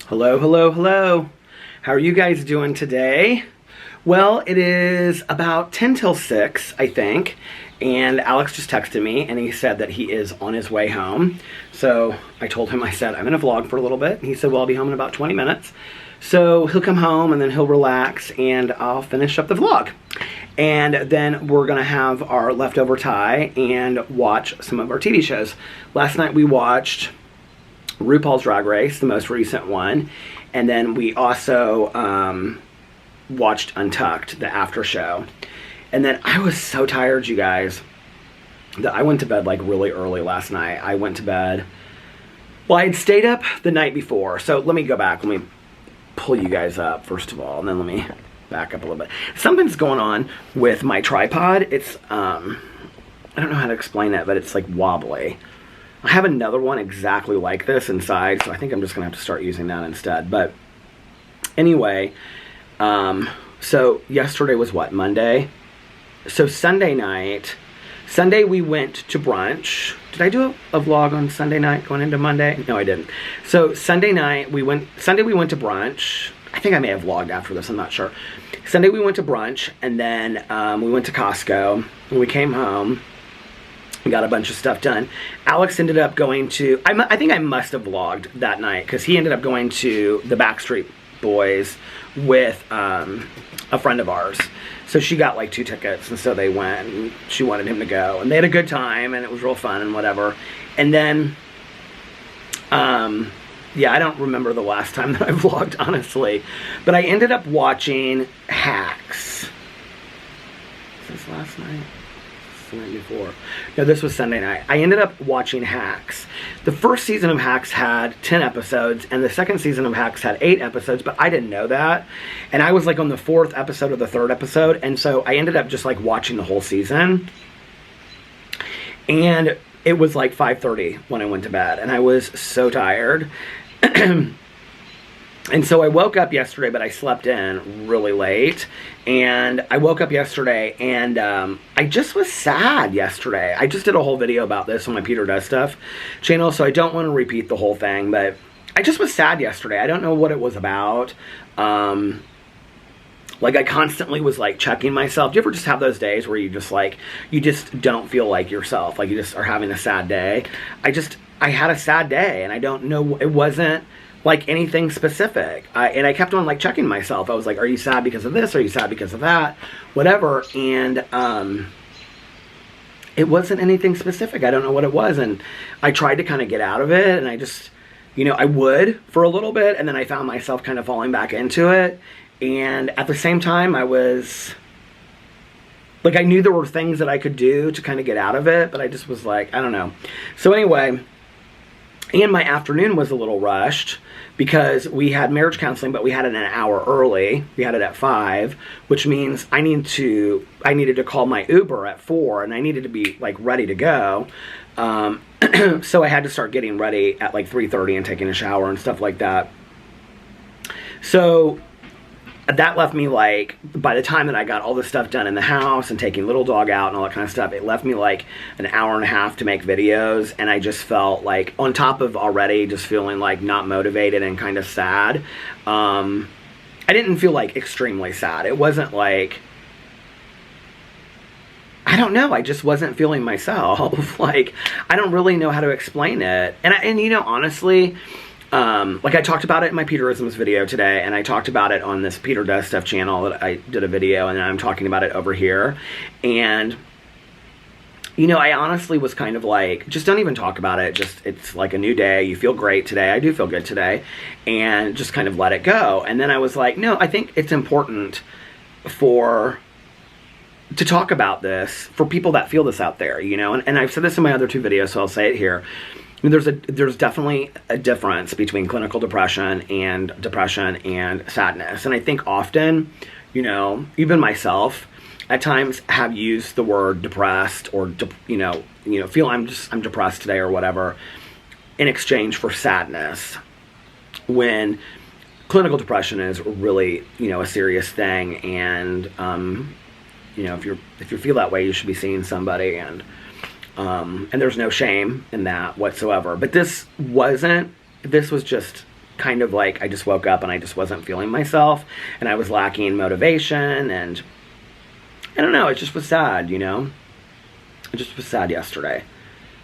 Hello, hello, hello. How are you guys doing today? Well, it is about 10 till 6, I think, and Alex just texted me and he said that he is on his way home. So I told him, I said, I'm going to vlog for a little bit. And he said, well, I'll be home in about 20 minutes. So he'll come home and then he'll relax and I'll finish up the vlog. And then we're going to have our leftover tie and watch some of our TV shows. Last night we watched RuPaul's Drag Race, the most recent one, and then we also watched Untucked, the after show. And then I was so tired, you guys, that I went to bed like really early last night. I went to bed, well, I had stayed up the night before. So let me go back, let me pull you guys up first of all, and then let me back up a little bit. Something's going on with my tripod. It's I don't know how to explain it, but it's like wobbly. I have another one exactly like this inside, so I think I'm just gonna have to start using that instead. But anyway, so yesterday was what, Monday? So Sunday we went to brunch. Did I do a vlog on Sunday night going into Monday? No, I didn't. So Sunday we went to brunch. I think I may have vlogged after this, I'm not sure. Sunday we went to brunch, and then we went to Costco, and we came home. We got a bunch of stuff done. Alex ended up going to, I think I must have vlogged that night, because he ended up going to the Backstreet Boys with a friend of ours. So she got like 2 tickets, and so they went, and she wanted him to go. And they had a good time, and it was real fun and whatever. And then, yeah, I don't remember the last time that I vlogged, honestly. But I ended up watching Hacks. Was this last night? The night before. No, this was Sunday night. I ended up watching Hacks. The first season of Hacks had 10 episodes, and the second season of Hacks had 8 episodes, but I didn't know that. And I was like on the 4th episode or the 3rd episode, and so I ended up just like watching the whole season. And it was like 5:30 when I went to bed, and I was so tired. And so I woke up yesterday, but I slept in really late. And I woke up yesterday, and I just was sad yesterday. I just did a whole video about this on my Peter Does Stuff channel, so I don't want to repeat the whole thing. But I just was sad yesterday. I don't know what it was about. Like, I constantly was, like, checking myself. Do you ever just have those days where you just, like, you just don't feel like yourself? Like, you just are having a sad day? I had a sad day, and I don't know, it wasn't like anything specific. And I kept on like checking myself. I was like, are you sad because of this? Are you sad because of that? Whatever. And it wasn't anything specific. I don't know what it was. And I tried to kind of get out of it. And I just, you know, I would for a little bit. And then I found myself kind of falling back into it. And at the same time, I was like, I knew there were things that I could do to kind of get out of it. But I just was like, I don't know. So anyway, and my afternoon was a little rushed because we had marriage counseling, but we had it an hour early. We had it at 5, which means I needed to call my Uber at 4, and I needed to be like ready to go. So I had to start getting ready at like 3:30 and taking a shower and stuff like that. So that left me like, by the time that I got all this stuff done in the house and taking little dog out and all that kind of stuff, it left me like an hour and a half to make videos. And I just felt like, on top of already just feeling like not motivated and kind of sad, I didn't feel like extremely sad. It wasn't like, I don't know, I just wasn't feeling myself. Like, I don't really know how to explain it. And you know, honestly, like I talked about it in my Peterisms video today, and I talked about it on this Peter Does Stuff channel that I did a video, and then I'm talking about it over here. And, you know, I honestly was kind of like, just don't even talk about it. Just, it's like a new day. You feel great today. I do feel good today. And just kind of let it go. And then I was like, no, I think it's important to talk about this for people that feel this out there, you know. And I've said this in my other 2 videos, so I'll say it here. I mean, there's definitely a difference between clinical depression and sadness. And I think often, you know, even myself at times have used the word depressed or, you know, feel I'm depressed today or whatever in exchange for sadness, when clinical depression is really, you know, a serious thing. And, you know, if you feel that way, you should be seeing somebody. And there's no shame in that whatsoever. But this was just kind of like I just woke up and I just wasn't feeling myself, and I was lacking motivation, and I don't know, it just was sad, you know? It just was sad yesterday.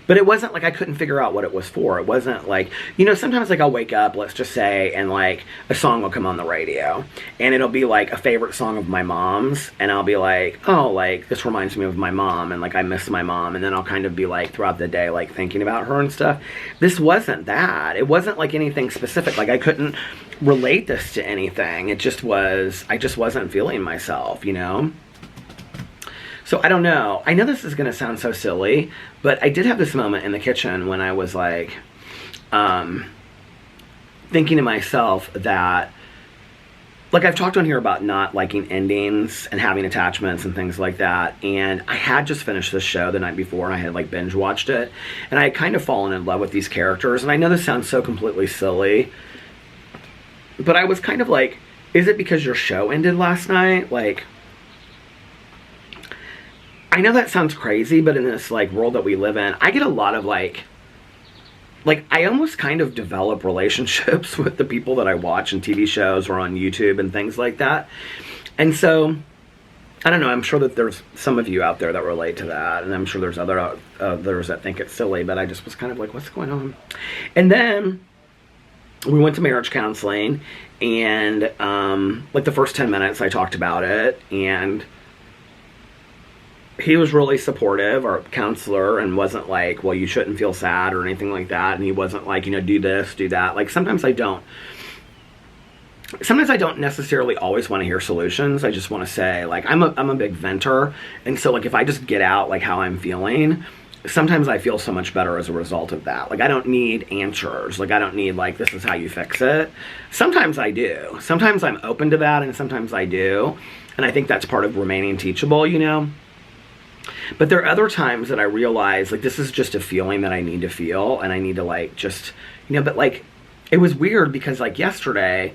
But it wasn't like I couldn't figure out what it was for. It wasn't like, you know, sometimes like I'll wake up, let's just say, and like a song will come on the radio, and it'll be like a favorite song of my mom's, and I'll be like, oh, like this reminds me of my mom, and like I miss my mom, and then I'll kind of be like throughout the day like thinking about her and stuff. This wasn't that. It wasn't like anything specific. Like I couldn't relate this to anything. It just was, I just wasn't feeling myself, you know? So I don't know. I know this is going to sound so silly, but I did have this moment in the kitchen when I was like, thinking to myself that, like I've talked on here about not liking endings and having attachments and things like that. And I had just finished this show the night before, and I had like binge watched it, and I had kind of fallen in love with these characters. And I know this sounds so completely silly, but I was kind of like, is it because your show ended last night? Like, I know that sounds crazy, but in this like world that we live in, I get a lot of like I almost kind of develop relationships with the people that I watch in TV shows or on YouTube and things like that. And so, I don't know, I'm sure that there's some of you out there that relate to that, and I'm sure there's others that think it's silly, but I just was kind of like, what's going on? And then we went to marriage counseling, and like the first 10 minutes I talked about it, and he was really supportive, our counselor, and wasn't like, well, you shouldn't feel sad or anything like that. And he wasn't like, you know, do this, do that. Like sometimes I don't necessarily always want to hear solutions. I just want to say, like, I'm a big venter. And so like if I just get out like how I'm feeling, sometimes I feel so much better as a result of that. Like I don't need answers. Like I don't need like, this is how you fix it. Sometimes I do. Sometimes I'm open to that, and sometimes I do. And I think that's part of remaining teachable, you know? But there are other times that I realize, like, this is just a feeling that I need to feel, and I need to, like, just, you know, but, like, it was weird because, like, yesterday,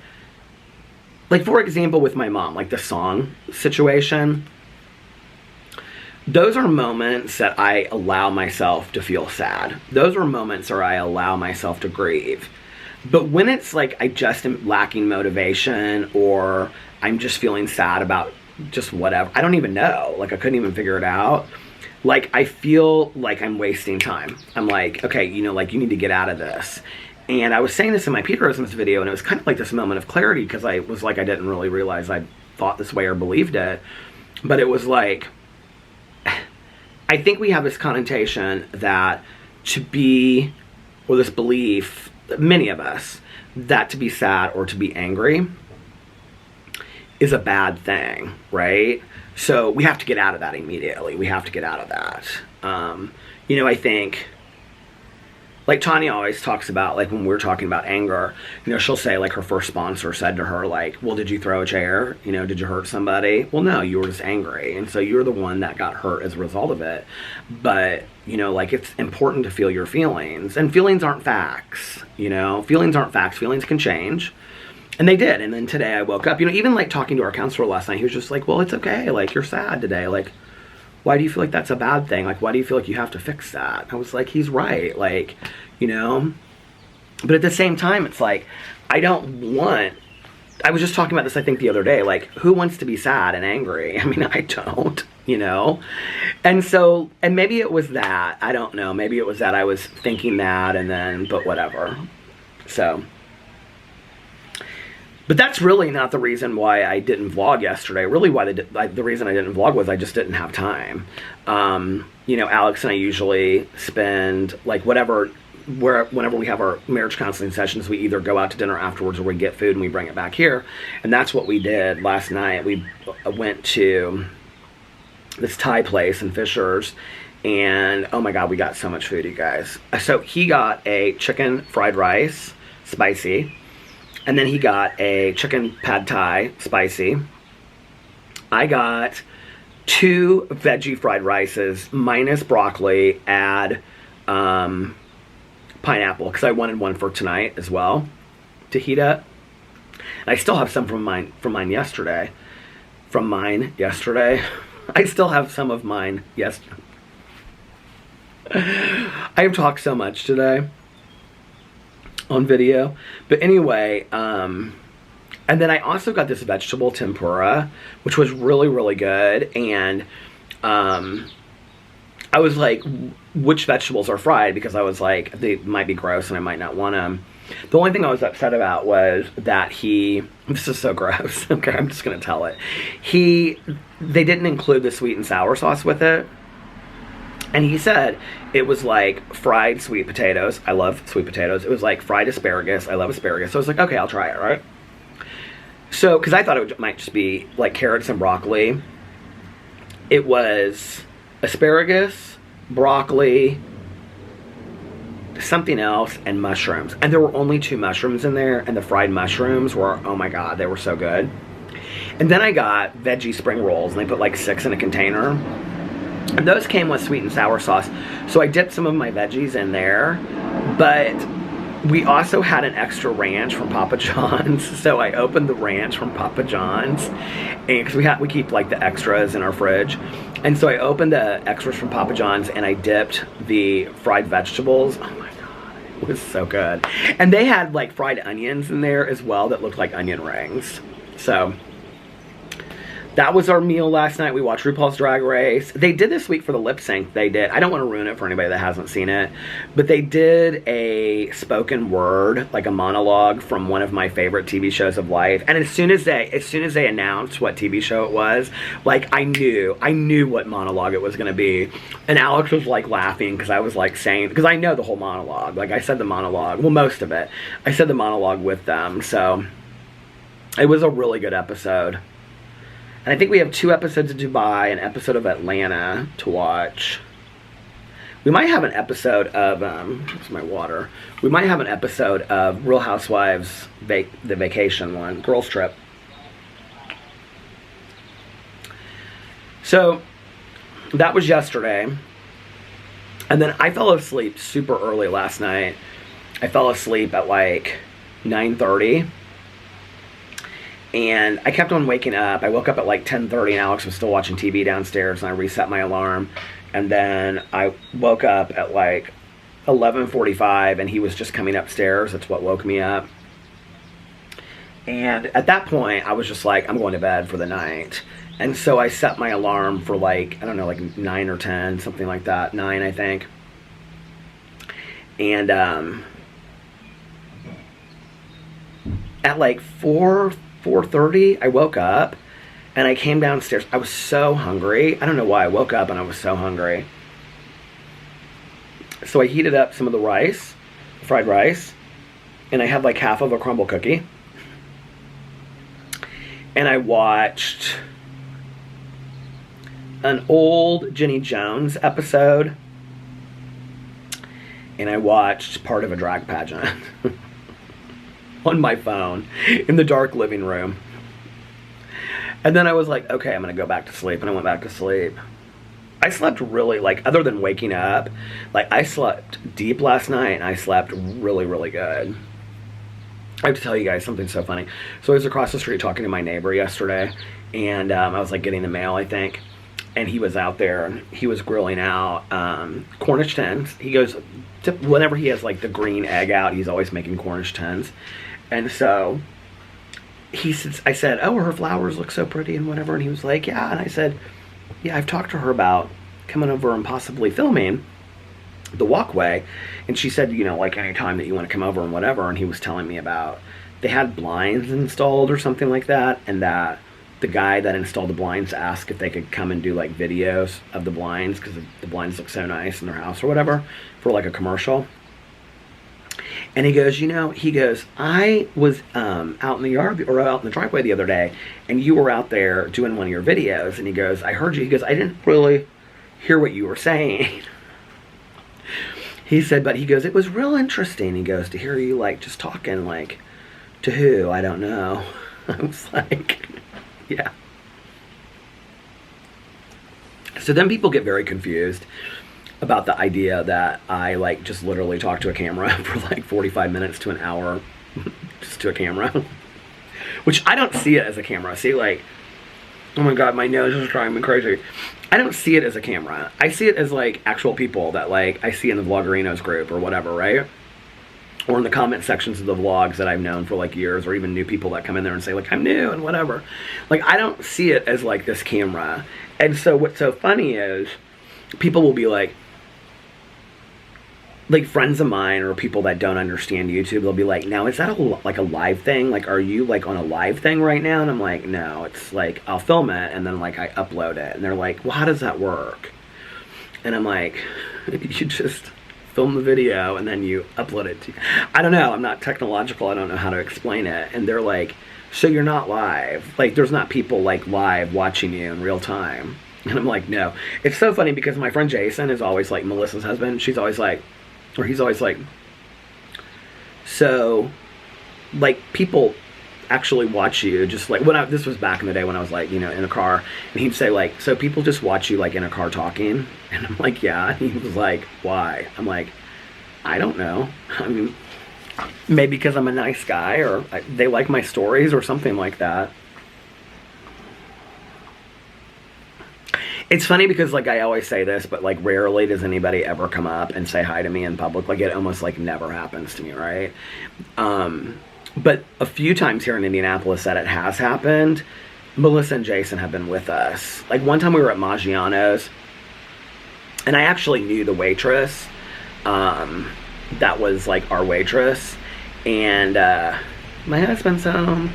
like, for example, with my mom, like, the song situation, those are moments that I allow myself to feel sad. Those are moments where I allow myself to grieve. But when it's, like, I just am lacking motivation, or I'm just feeling sad about just whatever, I don't even know, like I couldn't even figure it out, like I feel like I'm wasting time. I'm like, okay, you know, like you need to get out of this. And I was saying this in my Peterisms video, and it was kind of like this moment of clarity, because I was like, I didn't really realize I thought this way or believed it, but it was like, I think we have this connotation that to be, or this belief, many of us, that to be sad or to be angry is a bad thing, right? So we have to get out of that immediately. We have to get out of that. You know, I think, like Tanya always talks about, like when we're talking about anger, you know, she'll say like her first sponsor said to her, like, well, did you throw a chair? You know, did you hurt somebody? Well, no, you were just angry. And so you're the one that got hurt as a result of it. But, you know, like it's important to feel your feelings. And feelings aren't facts, you know? Feelings aren't facts. Feelings can change. And they did. And then today I woke up, you know, even like talking to our counselor last night, he was just like, well, it's okay. Like, you're sad today. Like, why do you feel like that's a bad thing? Like, why do you feel like you have to fix that? I was like, he's right. Like, you know, but at the same time, it's like, I was just talking about this, I think the other day, like who wants to be sad and angry? I mean, I don't, you know? And so, and maybe it was that, I don't know. Maybe it was that I was thinking that, and then, but whatever. So, but that's really not the reason why I didn't vlog yesterday. Really why the reason I didn't vlog was I just didn't have time. You know, Alex and I usually spend like whenever we have our marriage counseling sessions, we either go out to dinner afterwards or we get food and we bring it back here. And that's what we did last night. We went to this Thai place in Fishers, and oh my God, we got so much food, you guys. So he got a chicken fried rice, spicy. And then he got a chicken pad thai, spicy. I got 2 veggie fried rices, minus broccoli, add pineapple, because I wanted one for tonight as well to heat up. And I still have some from mine yesterday. I still have some of mine yesterday. I have talked so much today. on video. But anyway, and then I also got this vegetable tempura, which was really, really good. And I was like, which vegetables are fried? Because I was like, they might be gross and I might not want them. The only thing I was upset about was that this is so gross. Okay, I'm just going to tell it. They didn't include the sweet and sour sauce with it. And he said it was like fried sweet potatoes. I love sweet potatoes. It was like fried asparagus. I love asparagus. So I was like, okay, I'll try it, right? So, because I thought it might just be like carrots and broccoli. It was asparagus, broccoli, something else, and mushrooms. And there were only 2 mushrooms in there, and the fried mushrooms were, oh my god, they were so good. And then I got veggie spring rolls, and they put like 6 in a container. And those came with sweet and sour sauce. So I dipped some of my veggies in there, but we also had an extra ranch from Papa John's. So I opened the ranch from Papa John's, and because we keep like the extras in our fridge. And so I opened the extras from Papa John's and I dipped the fried vegetables. Oh my god, it was so good. And they had like fried onions in there as well that looked like onion rings. So that was our meal last night. We watched RuPaul's Drag Race. They did this week for the lip sync. They did. I don't want to ruin it for anybody that hasn't seen it. But they did a spoken word, like a monologue from one of my favorite TV shows of life. And as soon as they announced what TV show it was, like I knew what monologue it was going to be. And Alex was like laughing because I was like saying, because I know the whole monologue. Like I said the monologue, well most of it. I said the monologue with them. So it was a really good episode. And I think we have 2 episodes of Dubai, an episode of Atlanta to watch. We might have an episode of, where's my water? We might have an episode of Real Housewives, the vacation one, girls trip. So, that was yesterday. And then I fell asleep super early last night. I fell asleep at like 9:30. And I kept on waking up. I woke up at like 10:30 and Alex was still watching TV downstairs, and I reset my alarm. And then I woke up at like 11:45 and he was just coming upstairs. That's what woke me up. And at that point, I was just like, I'm going to bed for the night. And so I set my alarm for like, I don't know, like 9 or 10, something like that. 9, I think. And at like 4:30, I woke up and I came downstairs. I was so hungry. I don't know why. I woke up and I was so hungry. So I heated up some of the rice, fried rice, and I had like half of a crumble cookie. And I watched an old Jenny Jones episode. And I watched part of a drag pageant. On my phone in the dark living room. And then I was like, okay, I'm gonna go back to sleep. And I went back to sleep. I slept really, like, other than waking up, like I slept deep last night and I slept really, really good. I have to tell you guys something so funny. So I was across the street talking to my neighbor yesterday, and I was like getting the mail, I think, and he was out there and he was grilling out Cornish hens. He goes, whenever he has like the green egg out, he's always making Cornish hens. And so I said, oh, her flowers look so pretty and whatever. And he was like, yeah. And I said, yeah, I've talked to her about coming over and possibly filming the walkway. And she said, you know, like anytime that you want to come over and whatever. And he was telling me about, they had blinds installed or something like that. And that the guy that installed the blinds asked if they could come and do like videos of the blinds, because the blinds look so nice in their house or whatever, for like a commercial. And he goes, you know, I was out in the yard or out in the driveway the other day, and you were out there doing one of your videos. And he goes, I heard you. He goes, I didn't really hear what you were saying. He said, but he goes, it was real interesting. He goes, to hear you like just talking, like, to who? I don't know. I was like, yeah. So then people get very confused about the idea that I like just literally talk to a camera for like 45 minutes to an hour just to a camera, which I don't see it as a camera. See, like, oh my god, my nose is driving me crazy. I don't see it as a camera. I see it as like actual people that like I see in the Vloggerinos group or whatever, right? or in the comment sections of the vlogs that I've known for like years, or even new people that come in there and say like, I'm new and whatever. Like, I don't see it as like this camera. And so what's so funny is people will be like friends of mine or people that don't understand YouTube, they'll be like, now is that like a live thing? Like, are you like on a live thing right now? And I'm like, no, it's like, I'll film it and then like I upload it. And they're like, well, how does that work? And I'm like, you just film the video and then you upload it to, I don't know, I'm not technological, I don't know how to explain it. And they're like, so you're not live, like there's not people like live watching you in real time? And I'm like, no. It's so funny because my friend Jason is always like, Melissa's husband, she's always like, or he's always like, so like people actually watch you just like, this was back in the day when I was like, you know, in a car, and he'd say like, so people just watch you like in a car talking? And I'm like, yeah. And he was like, why? I'm like, I don't know. I mean, maybe because I'm a nice guy, or they like my stories or something like that. It's funny because like I always say this, but like rarely does anybody ever come up and say hi to me in public. Like it almost like never happens to me, right? But a few times here in Indianapolis that it has happened, Melissa and Jason have been with us. Like one time we were at Maggiano's, and I actually knew the waitress. That was like our waitress. And my husband's home.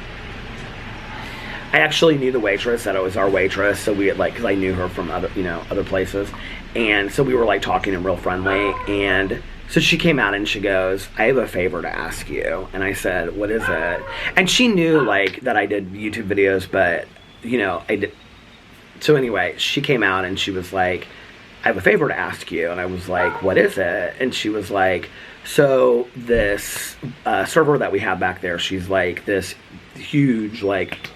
I actually knew the waitress, that it was our waitress. So we had like, because I knew her from other, you know, other places. And so we were like talking and real friendly. And so she came out and she goes, I have a favor to ask you. And I said, what is it? And she knew like that I did YouTube videos, but you know, I did. So anyway, she came out and she was like, I have a favor to ask you. And I was like, what is it? And she was like, so this server that we have back there, she's like this huge like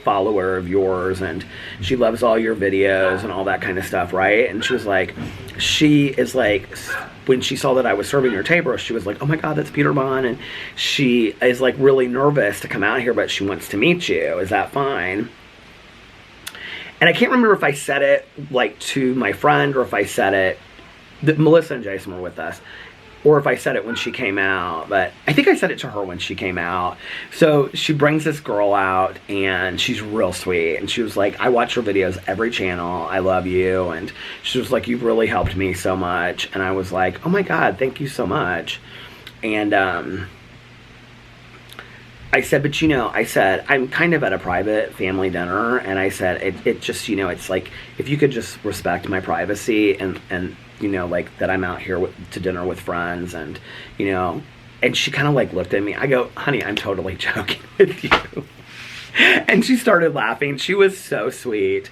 follower of yours, and she loves all your videos and all that kind of stuff, right? And she was like, she is like, when she saw that I was serving your table, she was like, oh my god, that's Peter Monn, and she is like really nervous to come out here, but she wants to meet you. Is that fine? And I can't remember if I said it like to my friend, or if I said it, Melissa and Jason were with us, or if I said it when she came out, but I think I said it to her when she came out. So she brings this girl out, and she's real sweet, and she was like, I watch your videos every channel, I love you, and she was like, you've really helped me so much. And I was like, oh my god, thank you so much. And I said, but you know, I said, I'm kind of at a private family dinner, and I said, it just, you know, it's like, if you could just respect my privacy, and you know, like, that I'm out here to dinner with friends, and, you know, and she kind of, like, looked at me. I go, honey, I'm totally joking with you. And she started laughing. She was so sweet.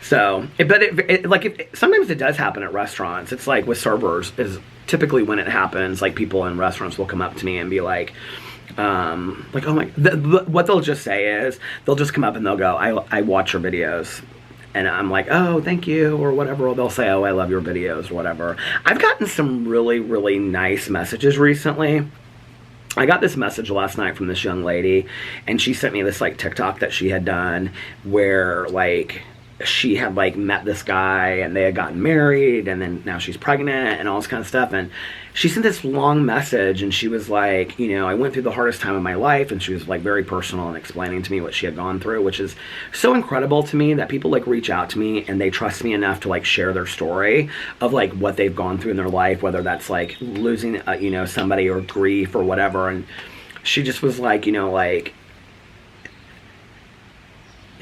So, sometimes it does happen at restaurants. It's like with servers, is typically when it happens, like, people in restaurants will come up to me and be like, oh my, what they'll just say is, they'll just come up and they'll go, I watch your videos. And I'm like, oh, thank you, or whatever. Or they'll say, oh, I love your videos, or whatever. I've gotten some really, really nice messages recently. I got this message last night from this young lady, and she sent me this, like, TikTok that she had done where, like, she had, like, met this guy, and they had gotten married, and then now she's pregnant, and all this kind of stuff. And she sent this long message, and she was like, you know, I went through the hardest time of my life, and she was like very personal and explaining to me what she had gone through, which is so incredible to me, that people like reach out to me and they trust me enough to like share their story of like what they've gone through in their life, whether that's like losing, you know, somebody, or grief, or whatever. And she just was like, you know, like,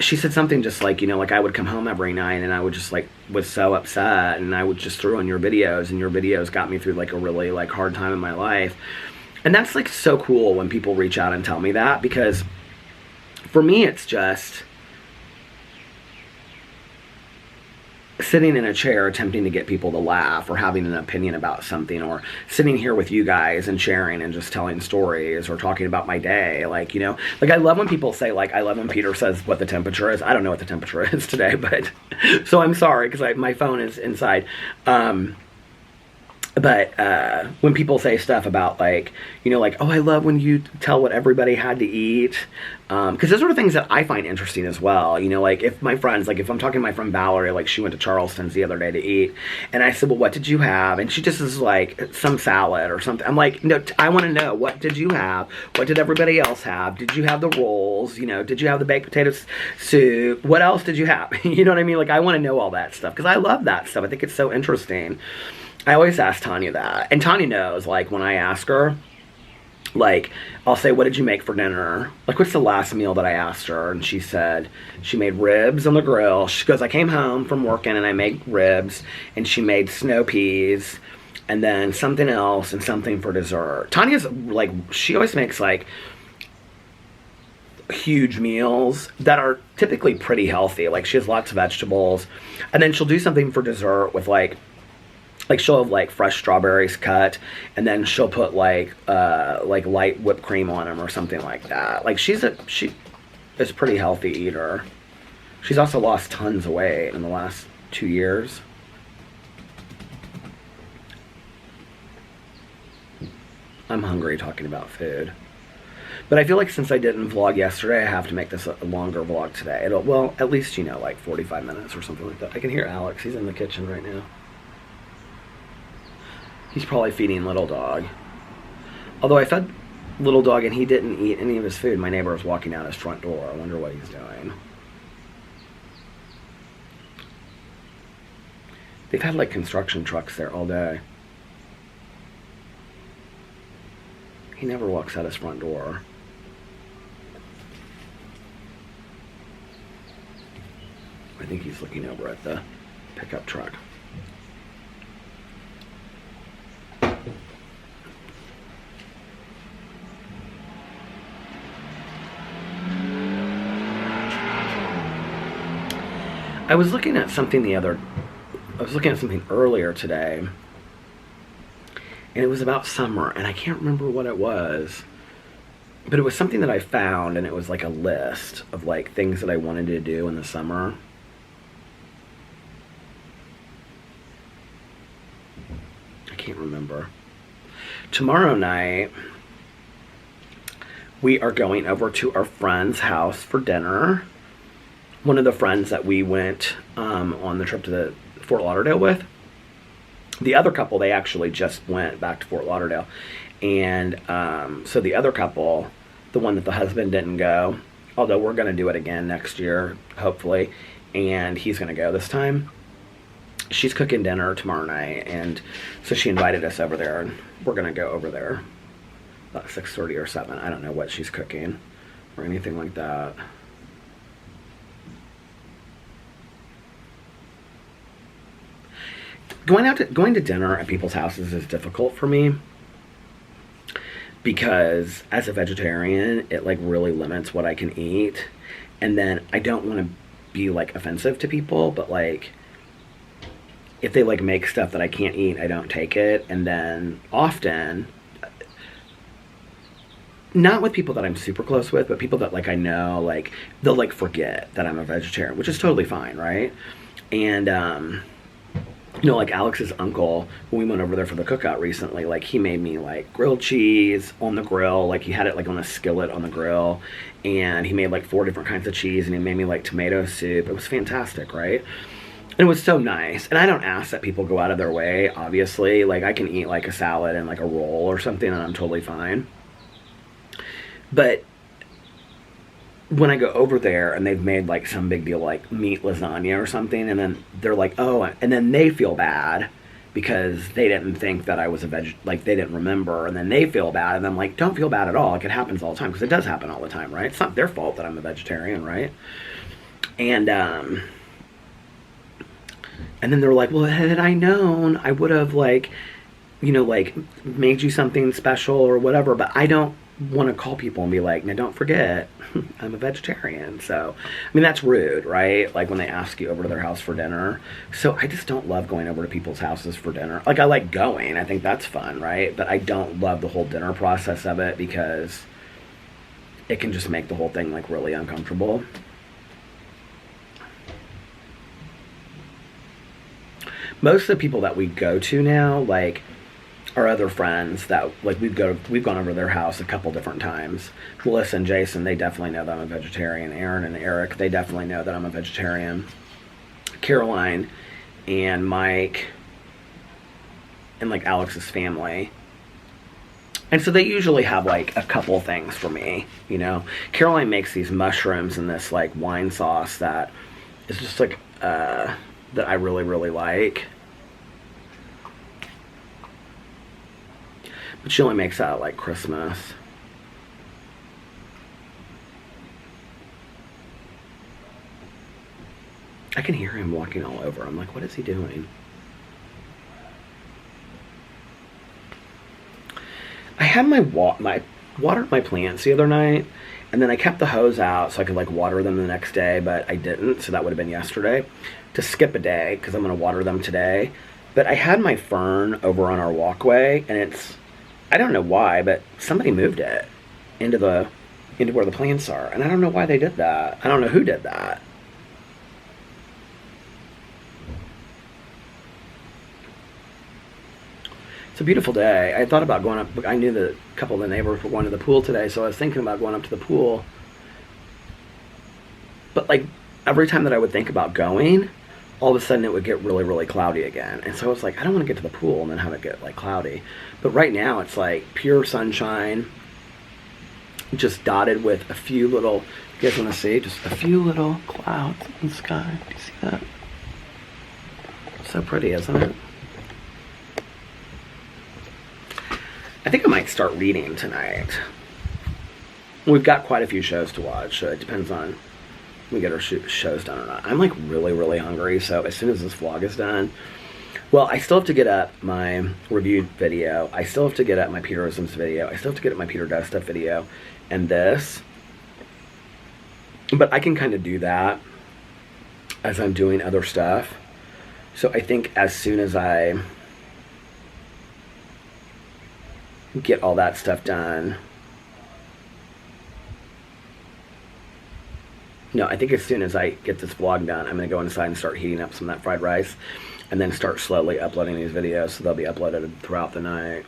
she said something just like, you know, like, I would come home every night and I would just like, was so upset, and I would just throw in your videos, and your videos got me through like a really like hard time in my life. And that's like so cool when people reach out and tell me that, because for me it's just sitting in a chair attempting to get people to laugh, or having an opinion about something, or sitting here with you guys and sharing and just telling stories, or talking about my day. Like, you know, like, I love when people say, like, I love when Peter says what the temperature is. I don't know what the temperature is today, but so I'm sorry, because my phone is inside. But when people say stuff about like, like, oh, I love when you tell what everybody had to eat, because those are the things that I find interesting as well. Like if my friends, like if I'm talking to my friend Valerie, like she went to Charleston's the other day to eat, and I said, well, what did you have? And she just is like, some salad or something. I'm like, no, I want to know, what did you have? What did everybody else have? Did you have the rolls? Did you have the baked potato soup? What else did you have? You know what I mean? Like I want to know all that stuff because I love that stuff. I think it's so interesting. I always ask Tanya that. And Tanya knows, like, when I ask her, like, I'll say, what did you make for dinner? Like, what's the last meal that I asked her? And she said, she made ribs on the grill. She goes, I came home from working and I made ribs. And she made snow peas. And then something else and something for dessert. Tanya's, like, she always makes, like, huge meals that are typically pretty healthy. Like, she has lots of vegetables. And then she'll do something for dessert with, like she'll have like fresh strawberries cut, and then she'll put like light whipped cream on them or something like that. Like she is a pretty healthy eater. She's also lost tons of weight in the last 2 years. I'm hungry talking about food. But I feel like since I didn't vlog yesterday, I have to make this a longer vlog today. Well, at least, like 45 minutes or something like that. I can hear Alex. He's in the kitchen right now. He's probably feeding Little Dog. Although I fed Little Dog and he didn't eat any of his food. My neighbor was walking out his front door. I wonder what he's doing. They've had like construction trucks there all day. He never walks out his front door. I think he's looking over at the pickup truck. I was looking at something earlier today, and it was about summer, and I can't remember what it was, but it was something that I found, and it was like a list of like things that I wanted to do in the summer. I can't remember. Tomorrow night, we are going over to our friend's house for dinner. One of the friends that we went on the trip to the Fort Lauderdale with. The other couple, they actually just went back to Fort Lauderdale. And so the other couple, the one that the husband didn't go, although we're going to do it again next year, hopefully, and he's going to go this time. She's cooking dinner tomorrow night, and so she invited us over there, and we're going to go over there about 6:30 or 7. I don't know what she's cooking or anything like that. Going to dinner at people's houses is difficult for me because as a vegetarian, it like really limits what I can eat, and then I don't want to be like offensive to people, but like if they like make stuff that I can't eat, I don't take it. And then often, not with people that I'm super close with, but people that like I know, like they'll like forget that I'm a vegetarian, which is totally fine, right? And like Alex's uncle, when we went over there for the cookout recently, like he made me like grilled cheese on the grill, like he had it like on a skillet on the grill, and he made like 4 different kinds of cheese, and he made me like tomato soup. It was fantastic, right? And it was so nice. And I don't ask that people go out of their way, obviously. Like I can eat like a salad and like a roll or something, and I'm totally fine. But when I go over there and they've made like some big deal like meat lasagna or something, and then they're like, oh, and then they feel bad because they didn't think that I was a like they didn't remember, and then they feel bad, and I'm like, don't feel bad at all. Like it happens all the time, because it does happen all the time, right? It's not their fault that I'm a vegetarian, right? And then they're like, well, had I known, I would have like, like made you something special or whatever, but I don't want to call people and be like, now don't forget, I'm a vegetarian. So, I mean, that's rude, right? Like when they ask you over to their house for dinner. So I just don't love going over to people's houses for dinner. Like I like going, I think that's fun, right? But I don't love the whole dinner process of it because it can just make the whole thing like really uncomfortable. Most of the people that we go to now, like our other friends that like we've gone over to their house a couple different times. Melissa and Jason, they definitely know that I'm a vegetarian. Aaron and Eric, they definitely know that I'm a vegetarian. Caroline and Mike and like Alex's family. And so they usually have like a couple things for me, you know. Caroline makes these mushrooms in this like wine sauce that is just like that I really, really like. But she only makes that at like Christmas. I can hear him walking all over. I'm like, what is he doing? I had watered my plants the other night, and then I kept the hose out so I could like water them the next day, but I didn't, so that would have been yesterday. To skip a day, because I'm going to water them today. But I had my fern over on our walkway, and it's, I don't know why, but somebody moved it into where the plants are, and I don't know why they did that. I don't know who did that. It's a beautiful day. I thought about going up. I knew that a couple of the neighbors were going to the pool today, so I was thinking about going up to the pool. But like every time that I would think about going, all of a sudden it would get really, really cloudy again. And so I was like, I don't want to get to the pool and then have it get like cloudy. But right now it's like pure sunshine, just dotted with a few little, you guys want to see? Just a few little clouds in the sky. Do you see that? So pretty, isn't it? I think I might start reading tonight. We've got quite a few shows to watch, so it depends on if we get our shows done or not. I'm like really, really hungry, so as soon as this vlog is done, well, I still have to get up my reviewed video. I still have to get up my Peter Isms video. I still have to get up my Peter Does Stuff video and this. But I can kind of do that as I'm doing other stuff. So I think as soon as I get all that stuff done. No, I think as soon as I get this vlog done, I'm going to go inside and start heating up some of that fried rice and then start slowly uploading these videos so they'll be uploaded throughout the night.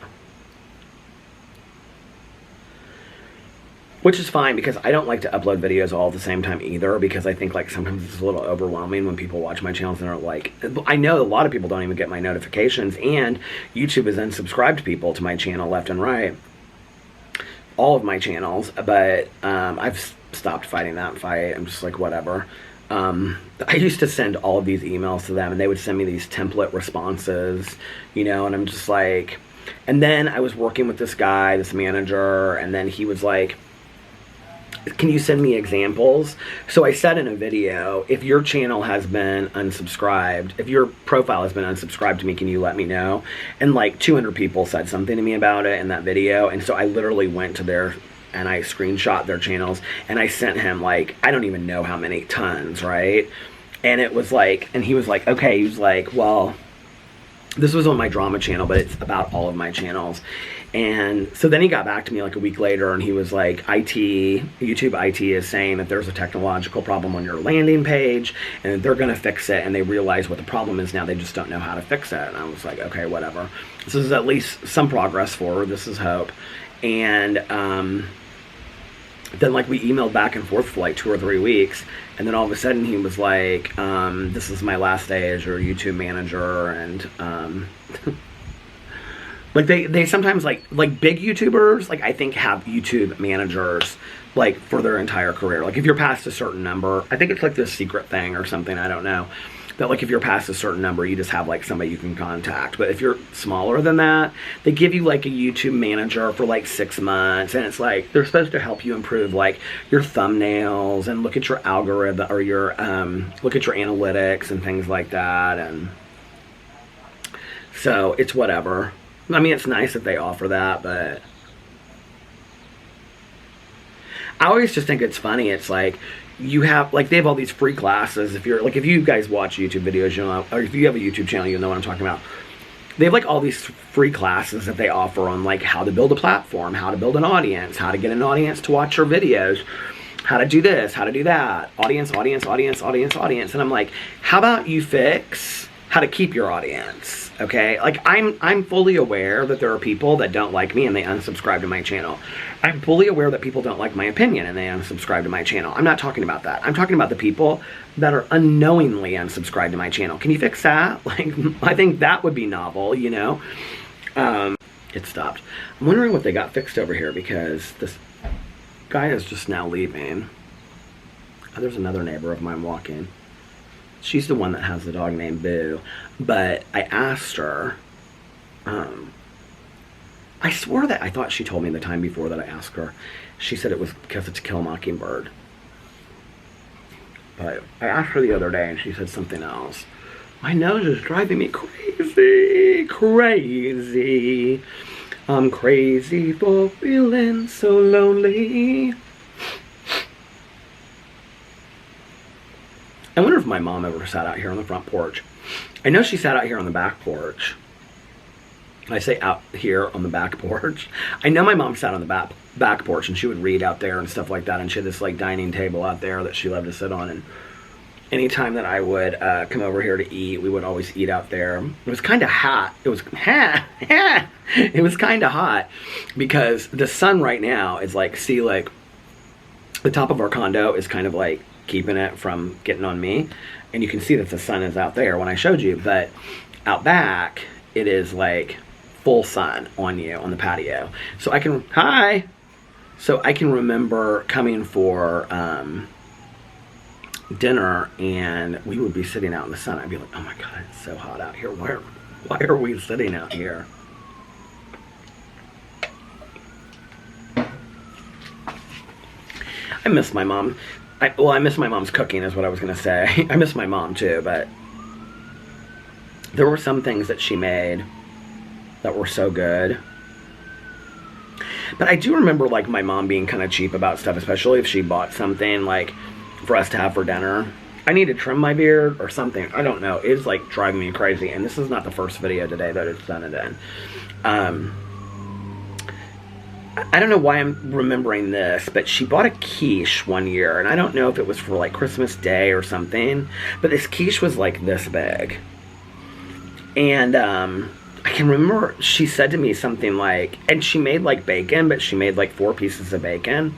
Which is fine because I don't like to upload videos all at the same time either, because I think like sometimes it's a little overwhelming when people watch my channels and are like, I know a lot of people don't even get my notifications, and YouTube has unsubscribed people to my channel left and right. All of my channels, but I've stopped fighting that fight. I'm just like, whatever. I used to send all of these emails to them and they would send me these template responses, you know, and I'm just like, and then I was working with this guy, this manager, and then he was like, can you send me examples? So I said in a video, if your channel has been unsubscribed, if your profile has been unsubscribed to me, can you let me know? And like 200 people said something to me about it in that video. And so I literally went to their, and I screenshot their channels and I sent him like, I don't even know how many tons, right? And it was like, and he was like, okay, he was like, well, this was on my drama channel, but it's about all of my channels. And so then he got back to me like a week later and he was like, YouTube IT is saying that there's a technological problem on your landing page and they're going to fix it, and they realize what the problem is now, they just don't know how to fix it. And I was like, okay, whatever. This is at least some progress forward. This is hope. And then like we emailed back and forth for like 2 or 3 weeks, and then all of a sudden he was like, this is my last day as your YouTube manager. And like they sometimes like big YouTubers, like I think have YouTube managers like for their entire career. Like if you're past a certain number, I think it's like this secret thing or something, I don't know, that like if you're past a certain number, you just have like somebody you can contact. But if you're smaller than that, they give you like a YouTube manager for like 6 months, and it's like they're supposed to help you improve like your thumbnails and look at your algorithm or your look at your analytics and things like that. And so it's whatever. I mean, it's nice that they offer that, but I always just think it's funny. It's like you have, like, they have all these free classes. If you're, like, if you guys watch YouTube videos, you know, or if you have a YouTube channel, you know what I'm talking about. They have, like, all these free classes that they offer on, like, how to build a platform, how to build an audience, how to get an audience to watch your videos, how to do this, how to do that, audience. And I'm like, how about how to keep your audience, okay? Like, I'm fully aware that there are people that don't like me and they unsubscribe to my channel. I'm fully aware that people don't like my opinion and they unsubscribe to my channel. I'm not talking about that. I'm talking about the people that are unknowingly unsubscribed to my channel. Can you fix that? Like, I think that would be novel, you know? It stopped. I'm wondering what they got fixed over here, because this guy is just now leaving. Oh, there's another neighbor of mine walking. She's the one that has the dog named Boo. But I asked her, I swore that I thought she told me the time before that I asked her. She said it was because it's Kill a Mockingbird. But I asked her the other day and she said something else. My nose is driving me crazy, crazy. I'm crazy for feeling so lonely. I wonder if my mom ever sat out here on the front porch. I know she sat out here on the back porch. I say out here on the back porch. I know my mom sat on the back porch and she would read out there and stuff like that. And she had this like dining table out there that she loved to sit on. And anytime that I would come over here to eat, we would always eat out there. It was kind of hot. It was it was kind of hot because the sun right now is like, see, like the top of our condo is kind of like keeping it from getting on me. And you can see that the sun is out there when I showed you, but out back it is like full sun on you on the patio. So I can, so I can remember coming for dinner and we would be sitting out in the sun. I'd be like, oh my God, it's so hot out here. Why are we sitting out here? I miss my mom. I miss my mom's cooking is what I was going to say. I miss my mom too, but there were some things that she made that were so good. But I do remember like my mom being kind of cheap about stuff, especially if she bought something like for us to have for dinner. I need to trim my beard or something. I don't know. It's like driving me crazy. And this is not the first video today that it's done it in. I don't know why I'm remembering this, but she bought a quiche one year, and I don't know if it was for like Christmas Day or something, but this quiche was like this big. And I can remember she said to me something like, and she made like bacon, but she made like 4 pieces of bacon.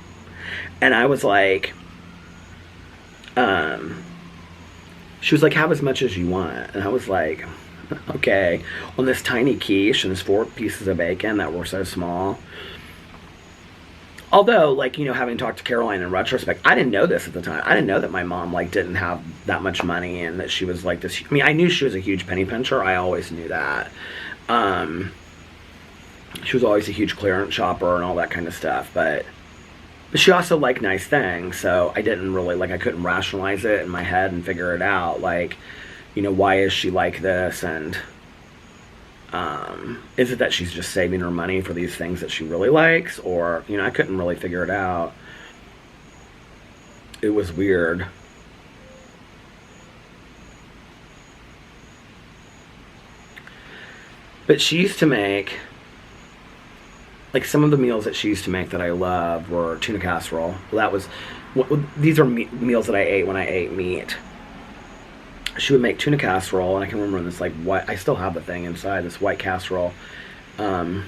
And I was like, she was like, have as much as you want. And I was like, okay, on this tiny quiche and this 4 pieces of bacon that were so small. Although, like, you know, having talked to Caroline in retrospect, I didn't know this at the time. I didn't know that my mom, like, didn't have that much money and that she was, like, this... I mean, I knew she was a huge penny pincher. I always knew that. She was always a huge clearance shopper and all that kind of stuff, but she also liked nice things, so I didn't really, like, I couldn't rationalize it in my head and figure it out. Like, you know, why is she like this? And... is it that she's just saving her money for these things that she really likes? Or, you know, I couldn't really figure it out. It was weird. But she used to make, like, some of the meals that she used to make that I loved were tuna casserole. Well, that was, these are meals that I ate when I ate meat. She would make tuna casserole, and I can remember this, like, white, I still have the thing inside, this white casserole, pan,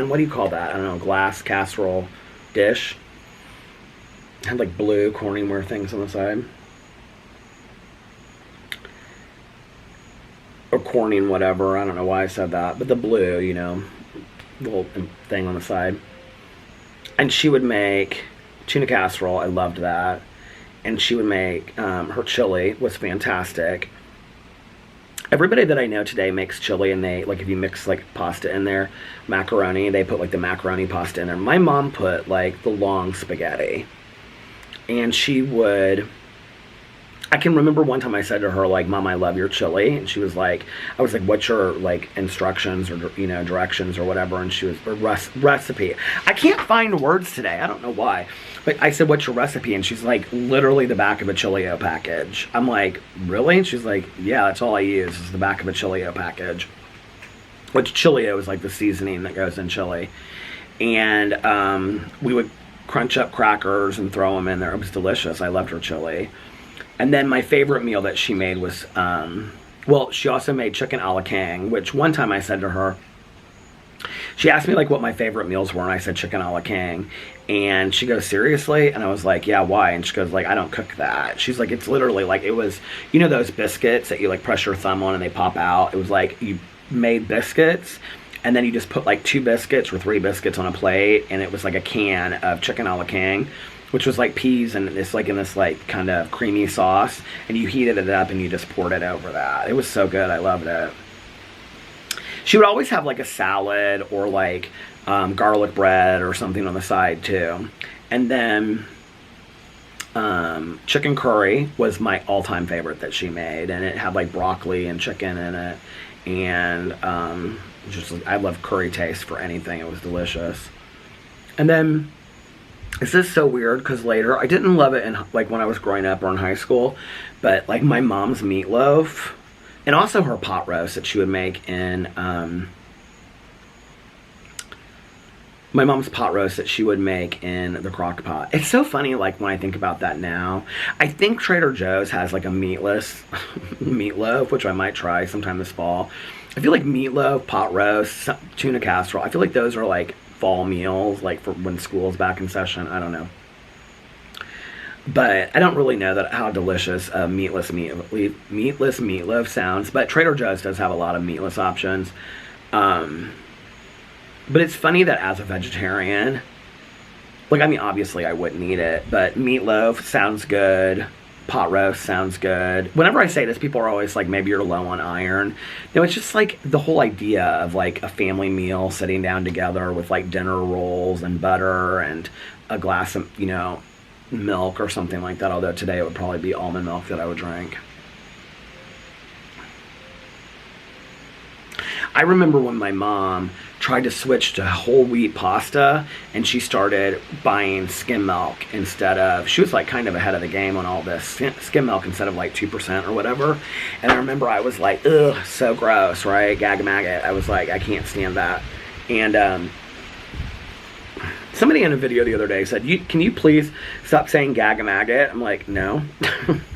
what do you call that? I don't know, glass casserole dish. It had, like, blue Corningware things on the side. Or Corning, whatever, I don't know why I said that, but the blue, you know, little thing on the side. And she would make tuna casserole, I loved that. And she would make, her chili was fantastic. Everybody that I know today makes chili, and they, like, if you mix, like, pasta in there, macaroni, they put, like, the macaroni pasta in there. My mom put, like, the long spaghetti. And she would, I can remember one time I said to her, like, Mom, I love your chili. And she was like, I was like, what's your, like, instructions or, you know, directions or whatever? And she was, or recipe. I can't find words today. I don't know why. But I said, what's your recipe? And she's like, literally the back of a Chilio package. I'm like, really? And she's like, yeah, that's all I use is the back of a Chilio package. Which Chilio is like the seasoning that goes in chili. And we would crunch up crackers and throw them in there. It was delicious. I loved her chili. And then my favorite meal that she made was, well, she also made chicken a la king, which one time I said to her, she asked me like what my favorite meals were, and I said chicken a la king. And she goes, seriously? And I was like, yeah, why? And she goes, like, I don't cook that. She's like, it's literally like, it was, you know those biscuits that you like press your thumb on and they pop out? It was like you made biscuits, and then you just put like 2 biscuits or 3 biscuits on a plate, and it was like a can of chicken a la king, which was like peas, and it's like in this like kind of creamy sauce, and you heated it up and you just poured it over that. It was so good. I loved it. She would always have like a salad or like garlic bread or something on the side too. And then chicken curry was my all-time favorite that she made, and it had like broccoli and chicken in it, and just I love curry taste for anything. It was delicious. And then this is so weird because later I didn't love it in like when I was growing up or in high school, but like my mom's meatloaf and also her pot roast that she would make in my mom's pot roast that she would make in the crock pot. It's so funny, like, when I think about that now. I think Trader Joe's has, like, a meatless meatloaf, which I might try sometime this fall. I feel like meatloaf, pot roast, tuna casserole, I feel like those are, like, fall meals, like, for when school's back in session. I don't know. But I don't really know how delicious meatless meatloaf sounds. But Trader Joe's does have a lot of meatless options. But it's funny that as a vegetarian, like, I mean, obviously I wouldn't eat it, but meatloaf sounds good. Pot roast sounds good. Whenever I say this, people are always like, maybe you're low on iron. No, it's just like the whole idea of like a family meal sitting down together with like dinner rolls and butter and a glass of, you know, milk or something like that. Although today it would probably be almond milk that I would drink. I remember when my mom tried to switch to whole wheat pasta, and she started buying skim milk instead of, she was like kind of ahead of the game on all this, skim milk instead of like 2% or whatever. And I remember I was like, ugh, so gross, right? Gag maggot. I was like, I can't stand that. And somebody in a video the other day said, can you please stop saying gag maggot? I'm like, no,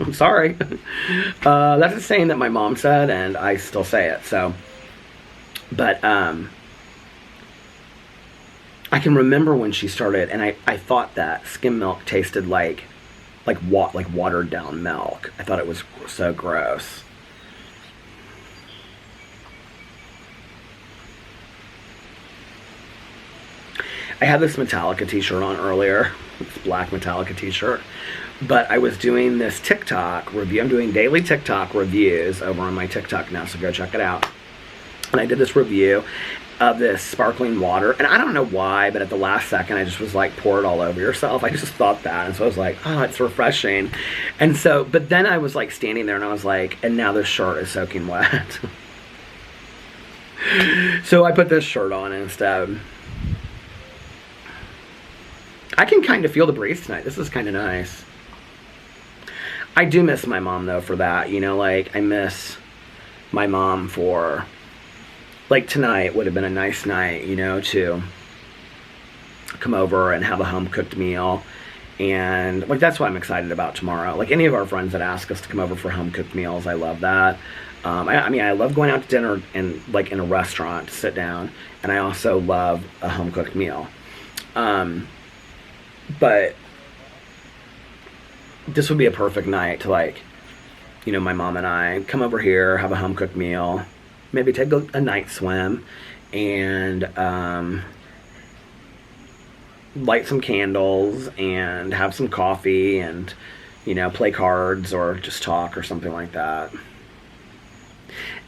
I'm sorry. That's a saying that my mom said, and I still say it, so. But I can remember when she started, and I thought that skim milk tasted like watered down milk. I thought it was so gross. I had this Metallica t-shirt on earlier, this black Metallica t-shirt, but I was doing this TikTok review. I'm doing daily TikTok reviews over on my TikTok now, so go check it out. And I did this review of this sparkling water, and I don't know why, but at the last second I just was like, pour it all over yourself. I just thought that, and so I was like, oh, it's refreshing. And so, but then I was like standing there and I was like, and now this shirt is soaking wet. So I put this shirt on instead. I can kind of feel the breeze tonight. This is kind of nice. I do miss my mom though for that, you know, like I miss my mom for, like, tonight would have been a nice night, you know, to come over and have a home-cooked meal. And, like, that's what I'm excited about tomorrow. Like, any of our friends that ask us to come over for home-cooked meals, I love that. I mean, I love going out to dinner and, like, in a restaurant to sit down. And I also love a home-cooked meal. But this would be a perfect night to, like, you know, my mom and I come over here, have a home-cooked meal, maybe take a night swim, and light some candles and have some coffee and, you know, play cards or just talk or something like that.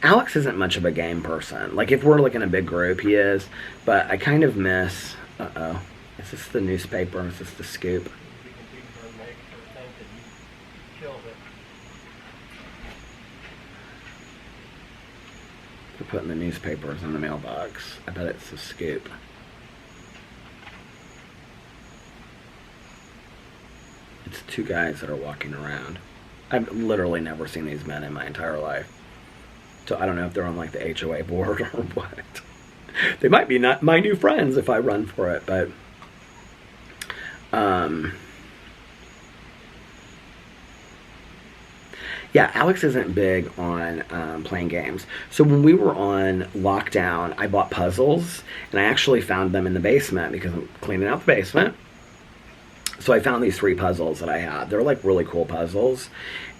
Alex isn't much of a game person. Like, if we're like in a big group, he is, but I kind of miss, uh-oh, is this the newspaper? Is this the scoop? Putting the newspapers in the mailbox. I bet it's a scoop. It's 2 guys that are walking around. I've literally never seen these men in my entire life. So I don't know if they're on like the HOA board or what. They might be not my new friends if I run for it, but Yeah, Alex isn't big on playing games. So when we were on lockdown, I bought puzzles, and I actually found them in the basement because I'm cleaning out the basement. So I found these 3 puzzles that I had. They're like really cool puzzles,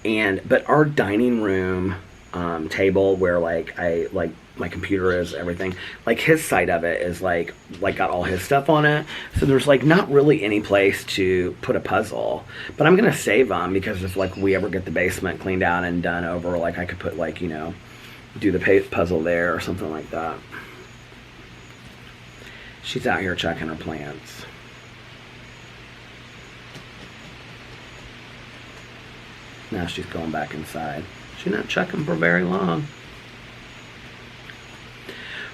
but our dining room table where like my computer is, everything, like his side of it is like got all his stuff on it, so there's like not really any place to put a puzzle. But I'm gonna save them because if like we ever get the basement cleaned out and done over, like I could put like, you know, do the puzzle there or something like that. She's out here checking her plants. Now she's going back inside. She's not checking for very long.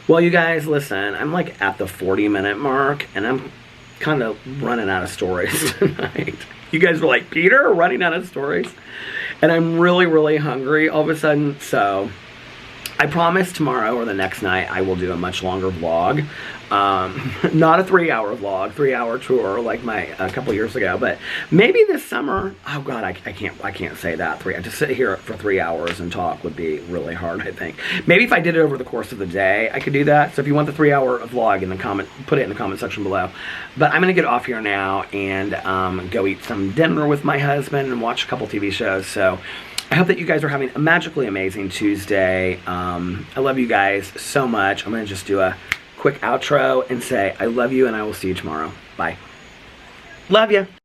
Well, you guys, listen, I'm like at the 40-minute mark, and I'm kind of running out of stories tonight. You guys were like, Peter, running out of stories? And I'm really, really hungry all of a sudden, so I promise tomorrow or the next night I will do a much longer vlog. Not a 3-hour vlog, 3-hour tour like a couple years ago, but maybe this summer. Oh God, I can't say that. To sit here for 3 hours and talk would be really hard, I think. Maybe if I did it over the course of the day, I could do that. So if you want the 3-hour vlog, put it in the comment section below. But I'm gonna get off here now and go eat some dinner with my husband and watch a couple TV shows. So I hope that you guys are having a magically amazing Tuesday. I love you guys so much. I'm gonna just do a quick outro and say I love you, and I will see you tomorrow. Bye. Love you.